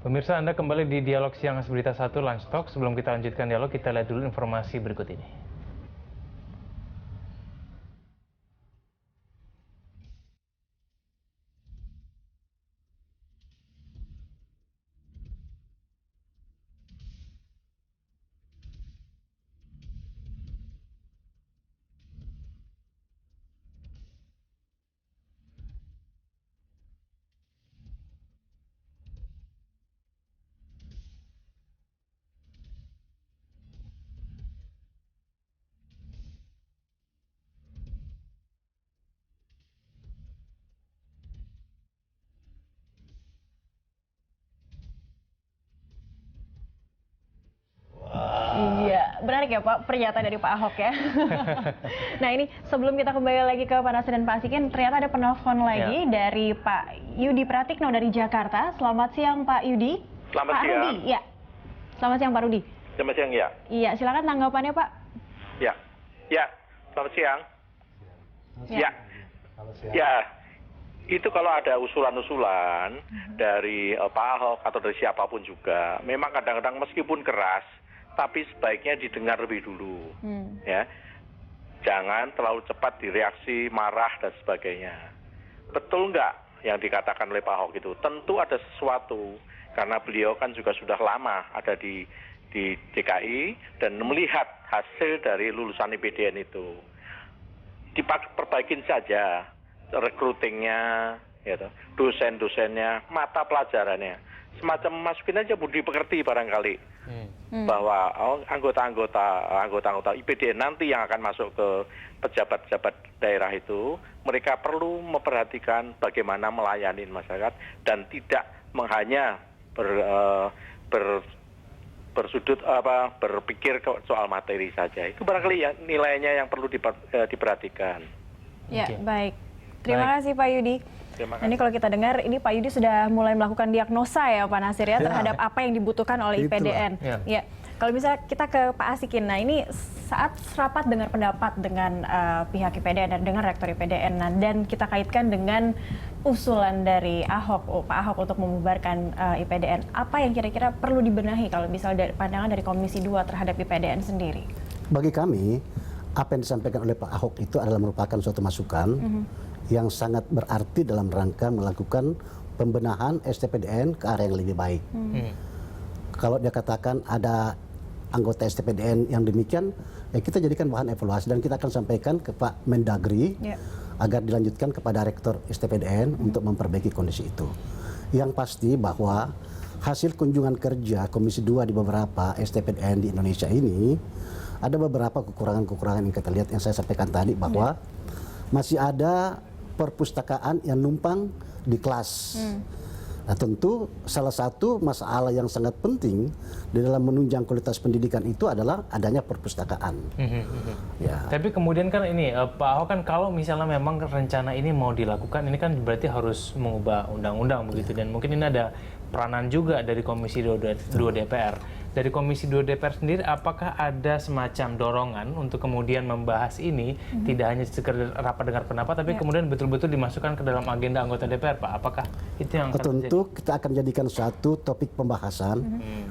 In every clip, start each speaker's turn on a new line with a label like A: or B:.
A: Pemirsa, Anda kembali di Dialog Siang Berita 1 Lunch Talk. Sebelum kita lanjutkan dialog, kita lihat dulu informasi berikut ini.
B: Menarik ya Pak, pernyataan dari Pak Ahok ya. Nah ini sebelum kita kembali lagi ke Pak Nasir dan Pak Asikin, ternyata ada penelpon lagi dari Pak Yudi Pratikno dari Jakarta. Selamat siang Pak Yudi.
C: Selamat siang.
B: Rudi, ya. Selamat siang Pak Rudi.
C: Selamat siang ya.
B: Iya, silakan tanggapannya Pak.
C: Ya, selamat siang.
B: Ya.
C: Ya, itu kalau ada usulan-usulan dari Pak Ahok atau dari siapapun juga, memang kadang-kadang meskipun keras, tapi sebaiknya didengar lebih dulu, ya. Jangan terlalu cepat direaksi, marah dan sebagainya. Betul nggak yang dikatakan oleh Pak Ahok itu? Tentu ada sesuatu, karena beliau kan juga sudah lama ada di DKI dan melihat hasil dari lulusan IPDN itu. Diperbaikin saja recruitingnya, gitu, dosen-dosennya, mata pelajarannya. Semacam masukin aja budi pekerti barangkali bahwa anggota-anggota IPDN nanti yang akan masuk ke pejabat-pejabat daerah itu, mereka perlu memperhatikan bagaimana melayani masyarakat dan tidak hanya berpikir soal materi saja. Itu barangkali nilainya yang perlu diperhatikan.
B: Ya, baik. Terima kasih Pak Yudi. Nah, ini kalau kita dengar, ini Pak Yudi sudah mulai melakukan diagnosa ya Pak Nasir ya, terhadap apa yang dibutuhkan oleh IPDN. Ya. Kalau misalnya kita ke Pak Asikin, nah ini saat rapat dengar pendapat dengan pihak IPDN dan dengan rektor IPDN, dan kita kaitkan dengan usulan dari Pak Ahok untuk membubarkan IPDN, apa yang kira-kira perlu dibenahi kalau misalnya dari pandangan dari Komisi 2 terhadap IPDN sendiri?
D: Bagi kami, apa yang disampaikan oleh Pak Ahok itu adalah merupakan suatu masukan yang sangat berarti dalam rangka melakukan pembenahan STPDN ke arah yang lebih baik. Kalau dia katakan ada anggota STPDN yang demikian, ya kita jadikan bahan evaluasi dan kita akan sampaikan ke Pak Mendagri agar dilanjutkan kepada Rektor STPDN untuk memperbaiki kondisi itu. Yang pasti bahwa hasil kunjungan kerja Komisi 2 di beberapa STPDN di Indonesia ini, ada beberapa kekurangan-kekurangan yang kita lihat yang saya sampaikan tadi, bahwa masih ada perpustakaan yang numpang di kelas. Nah, tentu salah satu masalah yang sangat penting di dalam menunjang kualitas pendidikan itu adalah adanya perpustakaan. Ya.
A: Tapi kemudian kan ini Pak Ahok kan kalau misalnya memang rencana ini mau dilakukan, ini kan berarti harus mengubah undang-undang begitu, dan mungkin ini ada peranan juga dari Komisi 2 DPR. Dari Komisi 2 DPR sendiri, apakah ada semacam dorongan untuk kemudian membahas ini, tidak hanya sekedar rapat dengar pendapat, tapi kemudian betul-betul dimasukkan ke dalam agenda anggota DPR, Pak? Apakah itu yang akan terjadi?
D: Tentu kita akan jadikan satu topik pembahasan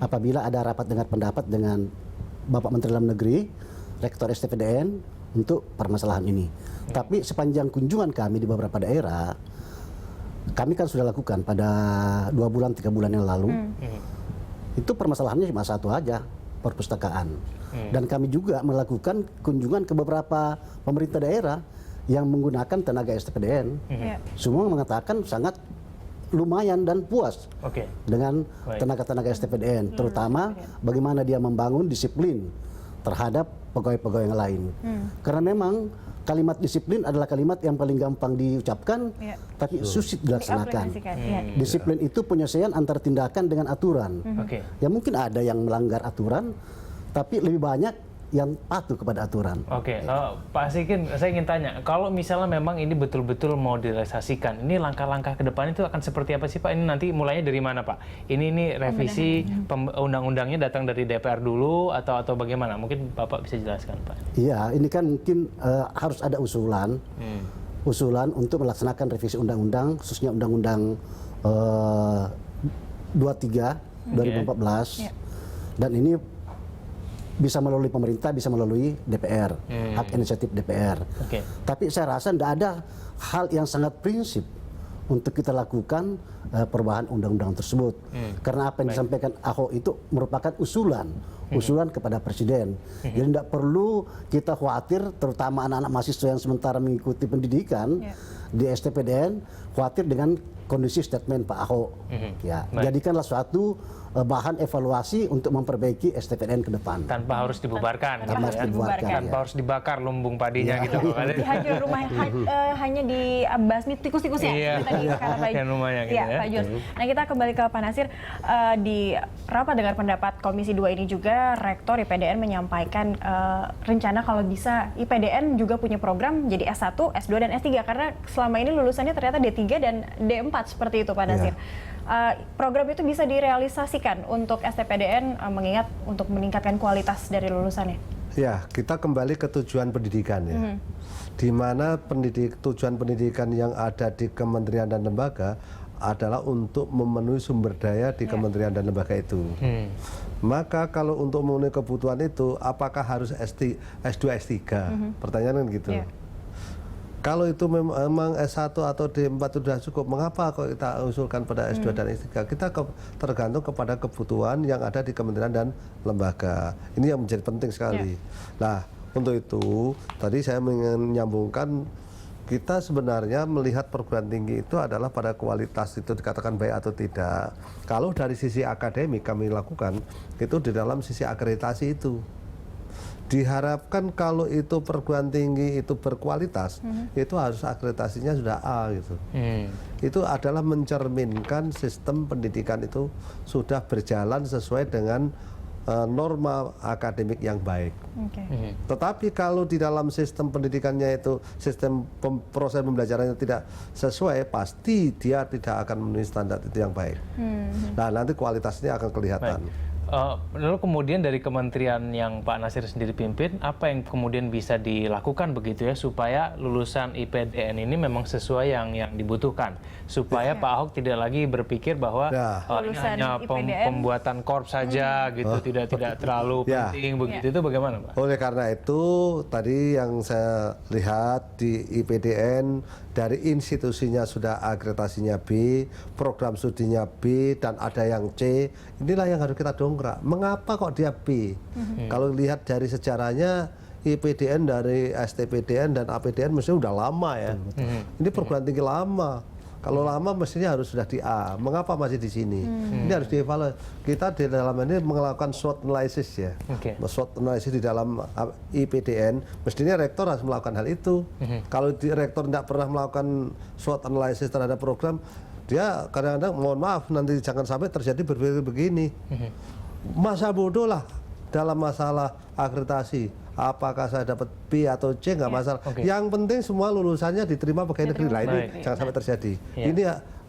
D: apabila ada rapat dengar pendapat dengan Bapak Menteri Dalam Negeri, Rektor STPDN untuk permasalahan ini. Tapi sepanjang kunjungan kami di beberapa daerah, kami kan sudah lakukan pada 2 bulan, 3 bulan yang lalu. Itu permasalahannya cuma satu aja, perpustakaan. Dan kami juga melakukan kunjungan ke beberapa pemerintah daerah yang menggunakan tenaga STPDN. Semua mengatakan sangat lumayan dan puas dengan tenaga-tenaga STPDN, terutama bagaimana dia membangun disiplin terhadap pegawai-pegawai yang lain. Karena memang kalimat disiplin adalah kalimat yang paling gampang diucapkan, tapi sulit dilaksanakan. Disiplin itu penyelesaian antara tindakan dengan aturan. Ya mungkin ada yang melanggar aturan, tapi lebih banyak yang patuh kepada aturan.
A: Pak Asikin, saya ingin tanya, kalau misalnya memang ini betul-betul mau direalisasikan, ini langkah-langkah ke depan itu akan seperti apa sih Pak? Ini nanti mulainya dari mana Pak? Ini revisi undang-undangnya datang dari DPR dulu atau bagaimana? Mungkin Bapak bisa jelaskan Pak.
D: Iya, ini kan mungkin harus ada usulan untuk melaksanakan revisi undang-undang, khususnya undang-undang 2014 dan ini bisa melalui pemerintah, bisa melalui DPR, hak inisiatif DPR. Tapi saya rasa tidak ada hal yang sangat prinsip untuk kita lakukan perubahan undang-undang tersebut. Karena apa yang disampaikan Ahok itu merupakan usulan kepada Presiden. Jadi tidak perlu kita khawatir, terutama anak-anak mahasiswa yang sementara mengikuti pendidikan di STPDN, khawatir dengan kondisi statement Pak Ahok. Jadikanlah suatu bahan evaluasi untuk memperbaiki STPDN ke depan.
A: Tanpa harus dibubarkan. Tanpa harus dibakar lumbung padinya gitu.
B: Dihancur rumah hanya dibasmi tikus-tikusnya. Pak Jus. Nah, kita kembali ke Pak Nasir. Di rapat dengar pendapat Komisi 2 ini juga Rektor IPDN menyampaikan rencana kalau bisa IPDN juga punya program jadi S1, S2, dan S3 karena selama ini lulusannya ternyata D3 dan D4 seperti itu Pak Nasir. Program itu bisa direalisasikan untuk STPDN mengingat untuk meningkatkan kualitas dari lulusannya.
E: Ya, kita kembali ke tujuan pendidikan ya. Di mana tujuan pendidikan yang ada di kementerian dan lembaga adalah untuk memenuhi sumber daya di kementerian dan lembaga itu. Maka kalau untuk memenuhi kebutuhan itu, apakah harus S2, S3? Pertanyaan kan gitu. Kalau itu memang S1 atau D4 sudah cukup, mengapa kok kita usulkan pada S2 dan S3? Kita tergantung kepada kebutuhan yang ada di kementerian dan lembaga. Ini yang menjadi penting sekali. Nah, untuk itu tadi saya menyambungkan, kita sebenarnya melihat perguruan tinggi itu adalah pada kualitas itu dikatakan baik atau tidak. Kalau dari sisi akademik kami lakukan, itu di dalam sisi akreditasi itu. Diharapkan kalau itu perguruan tinggi itu berkualitas, itu harus akreditasinya sudah A gitu. Itu adalah mencerminkan sistem pendidikan itu sudah berjalan sesuai dengan norma akademik yang baik. Tetapi kalau di dalam sistem pendidikannya itu sistem proses pembelajarannya tidak sesuai, pasti dia tidak akan memenuhi standar itu yang baik. Nah, nanti kualitasnya akan kelihatan.
A: Lalu kemudian dari kementerian yang Pak Nasir sendiri pimpin, apa yang kemudian bisa dilakukan begitu ya supaya lulusan IPDN ini memang sesuai yang dibutuhkan, supaya Pak Ahok tidak lagi berpikir bahwa ini hanya pembuatan korp saja gitu, tidak terlalu penting begitu. Itu bagaimana Pak?
E: Oleh karena itu tadi yang saya lihat di IPDN dari institusinya sudah akreditasinya B, program studinya B, dan ada yang C. Inilah yang harus kita dongkrak. Mengapa kok dia B? Kalau lihat dari sejarahnya, IPDN dari STPDN dan APDN mestinya udah lama ya. Ini perguruan tinggi lama. Kalau lama mestinya harus sudah di A. Mengapa masih di sini? Ini harus dievaluasi. Kita di dalam ini melakukan SWOT analysis ya. SWOT analysis di dalam IPDN, mestinya rektor harus melakukan hal itu. Kalau rektor tidak pernah melakukan SWOT analysis terhadap program, dia kadang-kadang mohon maaf nanti jangan sampai terjadi begini. Masa bodoh lah dalam masalah akreditasi. Apakah saya dapat B atau C nggak masalah. Yang penting semua lulusannya diterima pegawai negeri. Nah, ini jangan sampai terjadi. Ini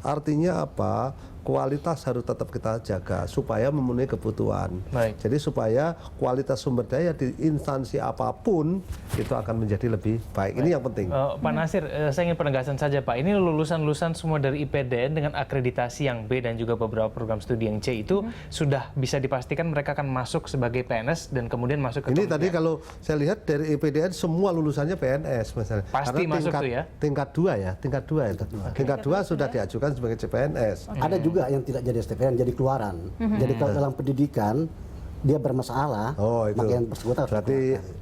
E: artinya apa? Kualitas harus tetap kita jaga supaya memenuhi kebutuhan. Jadi supaya kualitas sumber daya di instansi apapun itu akan menjadi lebih baik. Ini yang penting.
A: Pak Nasir, saya ingin penegasan saja Pak. Ini lulusan-lulusan semua dari IPDN dengan akreditasi yang B dan juga beberapa program studi yang C itu sudah bisa dipastikan mereka akan masuk sebagai PNS dan kemudian masuk ke
E: ini tadi kalau saya lihat dari IPDN semua lulusannya PNS misalnya.
A: Pasti masuk tuh ya?
E: Tingkat 2 ya, tingkat 2 itu. Tingkat 2 sudah diajukan sebagai CPNS.
D: Ada juga yang tidak jadi STPDN, jadi keluaran. Jadi kalau dalam pendidikan dia bermasalah,
E: itu
D: maka yang bersangkutan
E: berarti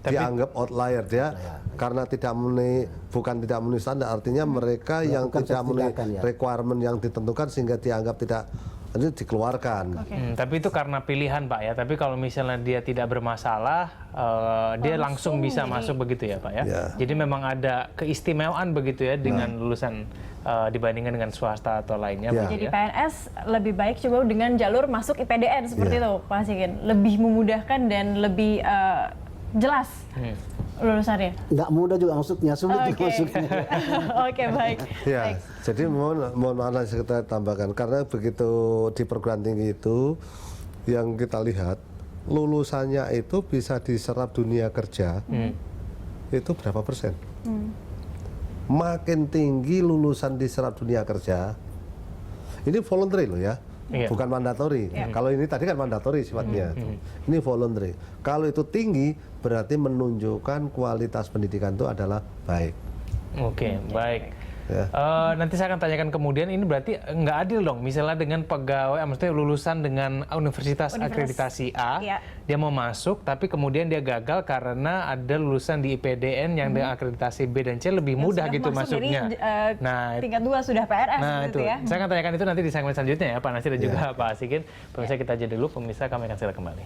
E: dianggap outlier dia karena tidak memenuhi standar, artinya mereka yang tidak memenuhi requirement yang ditentukan sehingga dianggap tidak dikeluarkan.
A: Tapi itu karena pilihan Pak ya. Tapi kalau misalnya dia tidak bermasalah, dia langsung bisa masuk begitu ya Pak ya. Jadi memang ada keistimewaan begitu ya dengan lulusan dibandingkan dengan swasta atau lainnya.
B: Jadi PNS lebih baik coba dengan jalur masuk IPDN seperti itu Pak Sigin. Lebih memudahkan dan lebih jelas lulusannya.
D: Nggak mudah juga masuknya, sulit juga masuknya.
B: Baik.
E: Ya, jadi mohon maaf kita tambahkan karena begitu di perguruan tinggi itu yang kita lihat lulusannya itu bisa diserap dunia kerja itu berapa persen? Makin tinggi lulusan diserap dunia kerja, ini voluntary loh ya, bukan mandatori. Kalau ini tadi kan mandatori sifatnya, ini voluntary. Kalau itu tinggi, berarti menunjukkan kualitas pendidikan itu adalah baik.
A: Oke, baik. Ya. Nanti saya akan tanyakan kemudian, ini berarti nggak adil dong, misalnya dengan pegawai, maksudnya lulusan dengan universitas akreditasi A, dia mau masuk, tapi kemudian dia gagal karena ada lulusan di IPDN yang dengan akreditasi B dan C lebih mudah gitu masuknya.
B: Nah, tingkat 2 sudah PRS gitu ya.
A: Saya akan tanyakan itu nanti di segmen selanjutnya ya Pak Nasir dan juga Pak Asikin. Pemirsa kita aja dulu, pemirsa kami akan segera kembali.